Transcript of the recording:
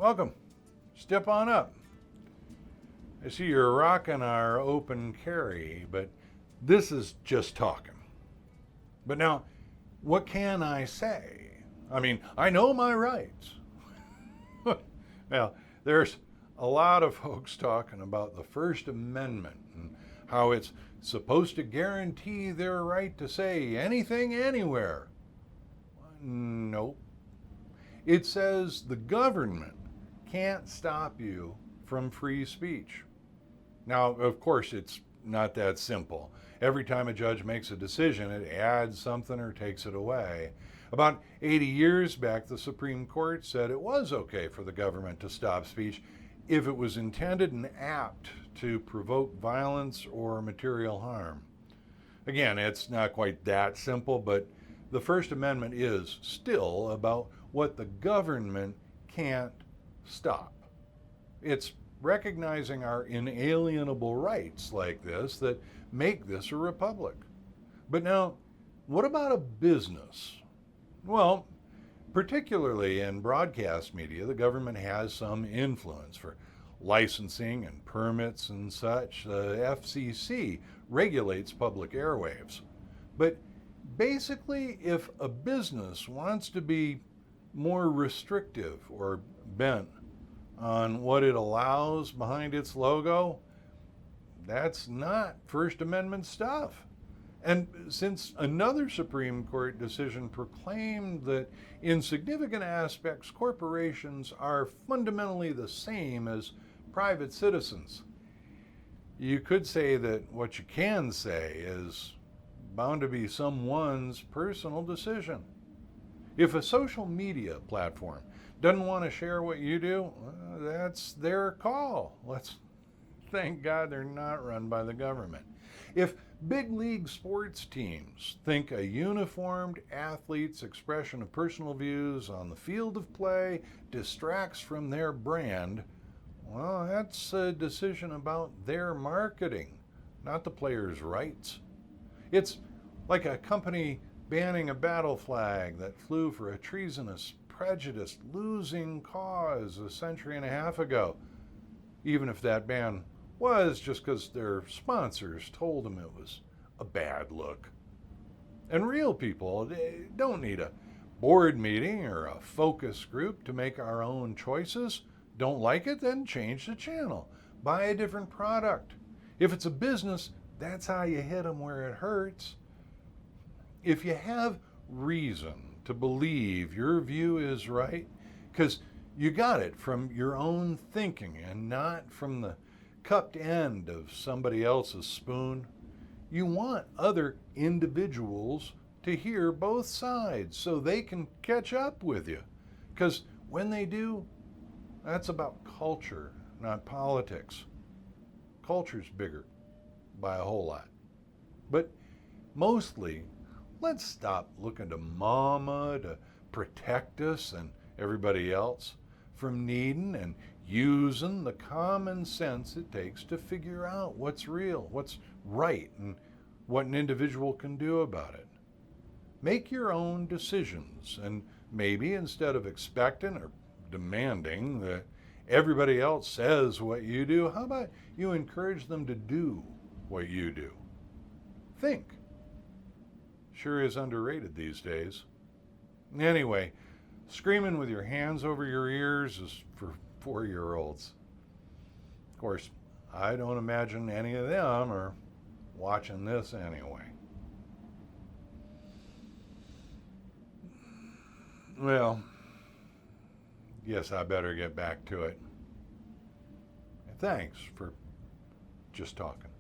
Welcome. Step on up. I see you're rocking our open carry, but this is just talking. But now, what can I say? I mean, I know my rights. Well, there's a lot of folks talking about the First Amendment and how it's supposed to guarantee their right to say anything anywhere. Nope. It says the government can't stop you from free speech. Now, of course, it's not that simple. Every time a judge makes a decision, it adds something or takes it away. About 80 years back, the Supreme Court said it was okay for the government to stop speech if it was intended and apt to provoke violence or material harm. Again, it's not quite that simple, but the First Amendment is still about what the government can't stop. It's recognizing our inalienable rights like this that make this a republic. But now, what about a business? Well, particularly in broadcast media, the government has some influence for licensing and permits and such. The FCC regulates public airwaves. But basically, if a business wants to be more restrictive or bent on what it allows behind its logo, that's not First Amendment stuff. And since another Supreme Court decision proclaimed that in significant aspects corporations are fundamentally the same as private citizens, you could say that what you can say is bound to be someone's personal decision. If a social media platform doesn't want to share what you do, that's their call. Let's thank God they're not run by the government. If big league sports teams think a uniformed athlete's expression of personal views on the field of play distracts from their brand, well, that's a decision about their marketing, not the player's rights. It's like a company banning a battle flag that flew for a treasonous, prejudiced, losing cause a century and a half ago, even if that ban was just because their sponsors told them it was a bad look. And real people don't need a board meeting or a focus group to make our own choices. Don't like it? Then change the channel. Buy a different product. If it's a business, that's how you hit them where it hurts. If you have reason to believe your view is right, because you got it from your own thinking and not from the cupped end of somebody else's spoon, you want other individuals to hear both sides so they can catch up with you. Because when they do, that's about culture, not politics. Culture's bigger by a whole lot. But mostly, let's stop looking to mama to protect us and everybody else from needing and using the common sense it takes to figure out what's real, what's right, and what an individual can do about it. Make your own decisions, and maybe instead of expecting or demanding that everybody else says what you do, how about you encourage them to do what you do? Think. Sure is underrated these days. Anyway, screaming with your hands over your ears is for 4-year-olds. Of course, I don't imagine any of them are watching this anyway. Well, guess I better get back to it. Thanks for just talking.